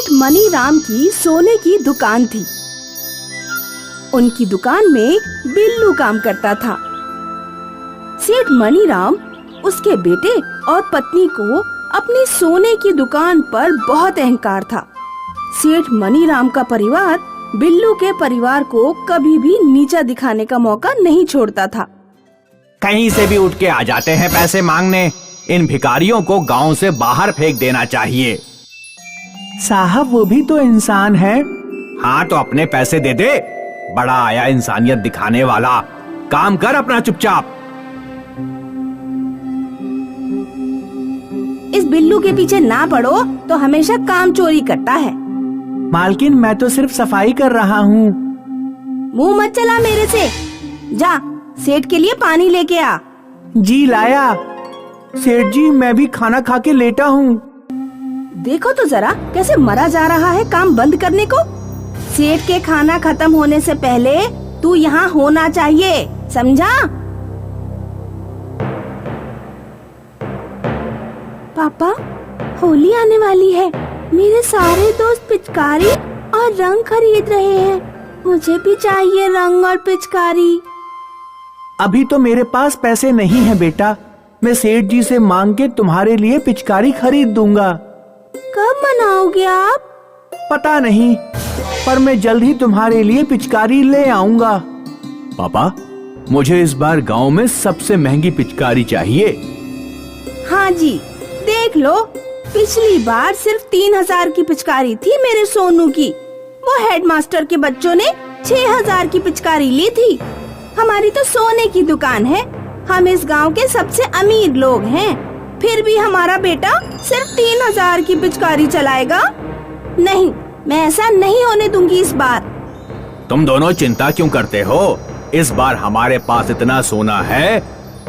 सेठ मनीराम की सोने की दुकान थी। उनकी दुकान में बिल्लू काम करता था। सेठ मनीराम, उसके बेटे और पत्नी को अपनी सोने की दुकान पर बहुत अहंकार था। सेठ मनीराम का परिवार बिल्लू के परिवार को कभी भी नीचा दिखाने का मौका नहीं छोड़ता था। कहीं से भी उठ के आ जाते हैं पैसे मांगने। इन भिखारियों को गांव से बाहर फेंक देना चाहिए। साहब, वो भी तो इंसान है। हाँ तो अपने पैसे दे दे। बड़ा आया इंसानियत दिखाने वाला। काम कर अपना चुपचाप। इस बिल्लू के पीछे ना पड़ो तो हमेशा काम चोरी करता है। मालकिन, मैं तो सिर्फ सफाई कर रहा हूँ। मुंह मत चला मेरे से। जा, सेठ के लिए पानी लेके आ। जी लाया। सेठ जी, मैं भी खाना खा के लेटा हूँ। देखो तो जरा कैसे मरा जा रहा है काम बंद करने को। सेठ के खाना खत्म होने से पहले तू यहाँ होना चाहिए, समझा? पापा, होली आने वाली है। मेरे सारे दोस्त पिचकारी और रंग खरीद रहे हैं। मुझे भी चाहिए रंग और पिचकारी। अभी तो मेरे पास पैसे नहीं है बेटा। मैं सेठ जी से मांग के तुम्हारे लिए पिचकारी खरीद दूंगा। कब मनाओगे आप? पता नहीं, पर मैं जल्द ही तुम्हारे लिए पिचकारी ले आऊंगा। पापा, मुझे इस बार गांव में सबसे महंगी पिचकारी चाहिए। हाँ जी, देख लो, पिछली बार सिर्फ 3000 की पिचकारी थी मेरे सोनू की। वो हेडमास्टर के बच्चों ने 6000 की पिचकारी ली थी। हमारी तो सोने की दुकान है। हम इस गांव के सबसे अमीर लोग हैं। फिर भी हमारा बेटा सिर्फ 3000 की पिचकारी चलाएगा? नहीं, मैं ऐसा नहीं होने दूंगी इस बार। तुम दोनों चिंता क्यों करते हो? इस बार हमारे पास इतना सोना है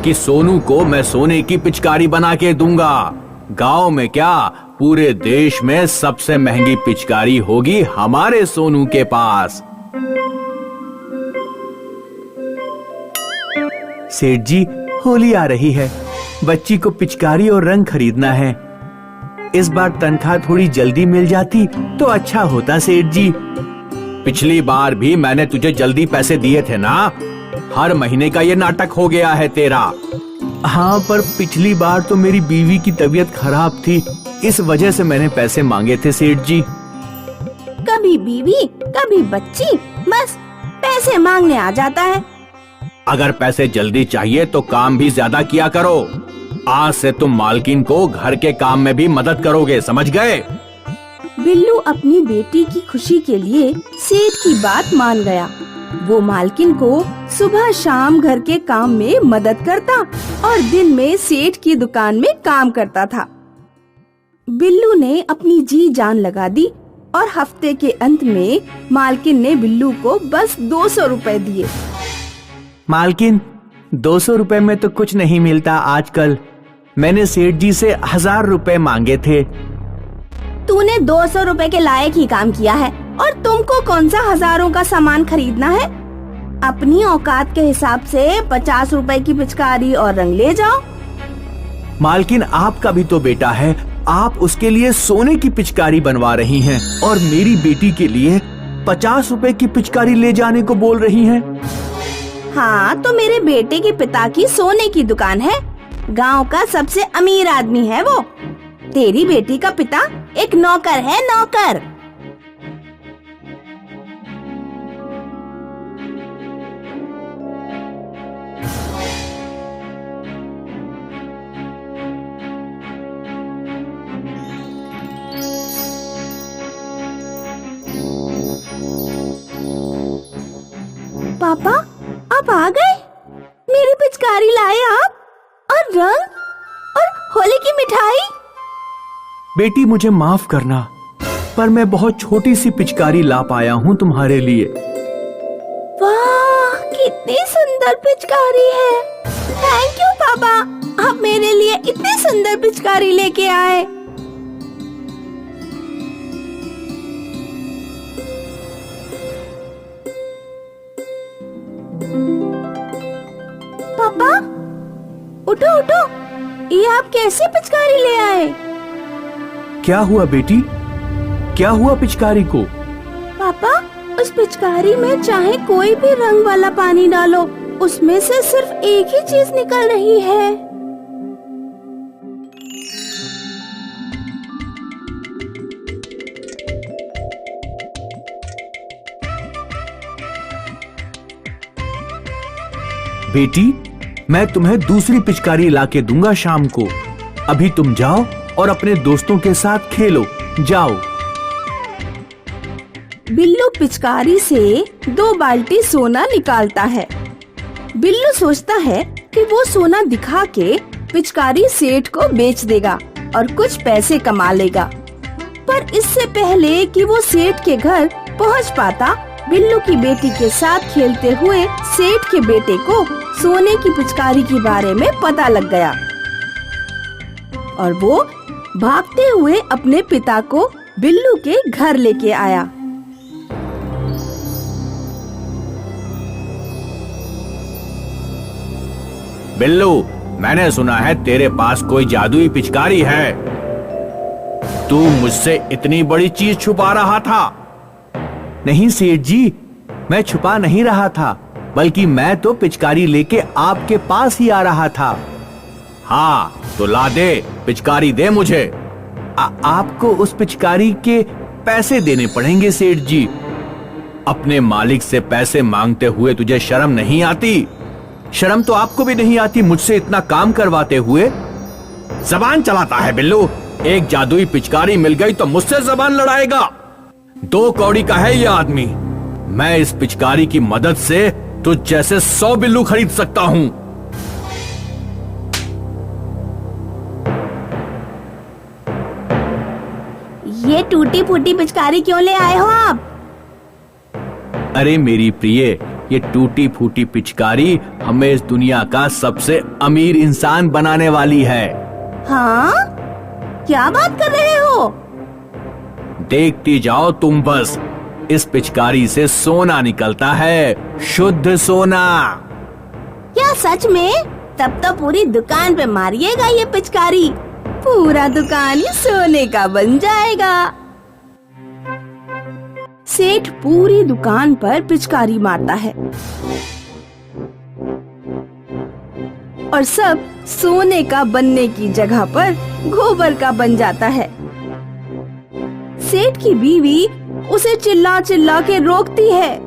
कि सोनू को मैं सोने की पिचकारी बना के दूंगा। गांव में क्या, पूरे देश में सबसे महंगी पिचकारी होगी हमारे सोनू के पास। सेठ जी, होली आ रही है। बच्ची को पिचकारी और रंग खरीदना है। इस बार तनख्वाह थोड़ी जल्दी मिल जाती तो अच्छा होता सेठ जी। पिछली बार भी मैंने तुझे जल्दी पैसे दिए थे ना। हर महीने का ये नाटक हो गया है तेरा। हाँ, पर पिछली बार तो मेरी बीवी की तबीयत खराब थी, इस वजह से मैंने पैसे मांगे थे सेठ जी। कभी बीवी, कभी बच्ची, बस पैसे मांगने आ जाता है। अगर पैसे जल्दी चाहिए तो काम भी ज्यादा किया करो। आज से तुम मालकिन को घर के काम में भी मदद करोगे, समझ गए? बिल्लू अपनी बेटी की खुशी के लिए सेठ की बात मान गया। वो मालकिन को सुबह शाम घर के काम में मदद करता और दिन में सेठ की दुकान में काम करता था। बिल्लू ने अपनी जी जान लगा दी और हफ्ते के अंत में मालकिन ने बिल्लू को बस 200 रुपए दिए। मालकिन, 200 रुपए में तो कुछ नहीं मिलता आजकल। मैंने सेठ जी से 1000 रुपए मांगे थे। तूने 200 रुपए के लायक ही काम किया है और तुमको कौन सा हजारों का सामान खरीदना है? अपनी औकात के हिसाब से 50 रुपए की पिचकारी और रंग ले जाओ। मालकिन, आपका भी तो बेटा है। आप उसके लिए सोने की पिचकारी बनवा रही हैं और मेरी बेटी के लिए 50 रुपए की पिचकारी ले जाने को बोल रही हैं। हाँ, तो मेरे बेटे के पिता की सोने की दुकान है। गांव का सबसे अमीर आदमी है वो। तेरी बेटी का पिता एक नौकर है, नौकर। पापा, आप आ गए? मेरी पिचकारी लाए आप? और रंग और होली की मिठाई? बेटी, मुझे माफ करना, पर मैं बहुत छोटी सी पिचकारी ला पाया हूँ तुम्हारे लिए। वाह, कितनी सुंदर पिचकारी है। थैंक यू पापा, आप मेरे लिए इतनी सुंदर पिचकारी लेके आए। पापा, उठो उठो, ये आप कैसे पिचकारी ले आए? क्या हुआ बेटी? क्या हुआ पिचकारी को? पापा, उस पिचकारी में चाहे कोई भी रंग वाला पानी डालो, उसमें से सिर्फ एक ही चीज निकल रही है। बेटी, मैं तुम्हें दूसरी पिचकारी लाके दूंगा शाम को। अभी तुम जाओ और अपने दोस्तों के साथ खेलो, जाओ। बिल्लू पिचकारी से 2 बाल्टी सोना निकालता है। बिल्लू सोचता है कि वो सोना दिखा के पिचकारी सेठ को बेच देगा और कुछ पैसे कमा लेगा। पर इससे पहले कि वो सेठ के घर पहुंच पाता, बिल्लू की बेटी के साथ खेलते हुए सेठ के बेटे को सोने की पिचकारी के बारे में पता लग गया और वो भागते हुए अपने पिता को बिल्लू के घर लेके आया। बिल्लू, मैंने सुना है तेरे पास कोई जादुई पिचकारी है। तू मुझसे इतनी बड़ी चीज छुपा रहा था। नहीं सेठ जी, मैं छुपा नहीं रहा था, बल्कि मैं तो पिचकारी लेके आपके पास ही आ रहा था। हाँ, तो ला दे, पिचकारी दे मुझे। आपको उस पिचकारी के पैसे देने पड़ेंगे सेठ जी। अपने मालिक से पैसे मांगते हुए तुझे शर्म नहीं आती? शर्म तो आपको भी नहीं आती मुझसे इतना काम करवाते हुए? जबान चलाता है बिल्लू। एक जादुई पिचकारी मिल गई तो मुझसे जबान लड़ाएगा। 2 कौड़ी का है ये आदमी। मैं इस पिचकारी की मदद से तुझ जैसे 100 बिल्लू खरीद सकता हूँ। ये टूटी फूटी पिचकारी क्यों ले आए हो आप? अरे मेरी प्रिय, ये टूटी फूटी पिचकारी हमें इस दुनिया का सबसे अमीर इंसान बनाने वाली है। हाँ? क्या बात कर रहे हो? देखती जाओ तुम बस। इस पिचकारी से सोना निकलता है, शुद्ध सोना। क्या सच में? तब तो पूरी दुकान पे मारिएगा ये पिचकारी। पूरा दुकान ही सोने का बन जाएगा। सेठ पूरी दुकान पर पिचकारी मारता है और सब सोने का बनने की जगह पर गोबर का बन जाता है। सेठ की बीवी उसे चिल्ला चिल्ला के रोकती है।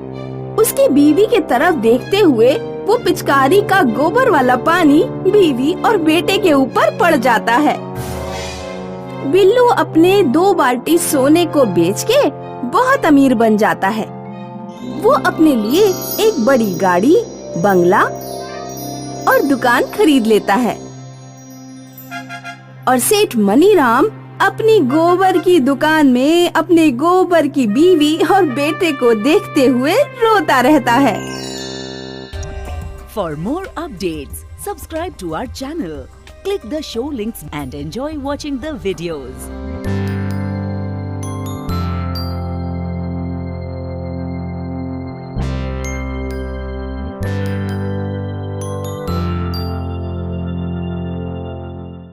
उसकी बीवी के तरफ देखते हुए वो पिचकारी का गोबर वाला पानी बीवी और बेटे के ऊपर पड़ जाता है। बिल्लू अपने 2 बाल्टी सोने को बेच के बहुत अमीर बन जाता है। वो अपने लिए एक बड़ी गाड़ी, बंगला और दुकान खरीद लेता है और सेठ मनीराम अपनी गोबर की दुकान में अपने गोबर की बीवी और बेटे को देखते हुए रोता रहता है। For more updates, subscribe to our channel, click the show links and enjoy watching the videos.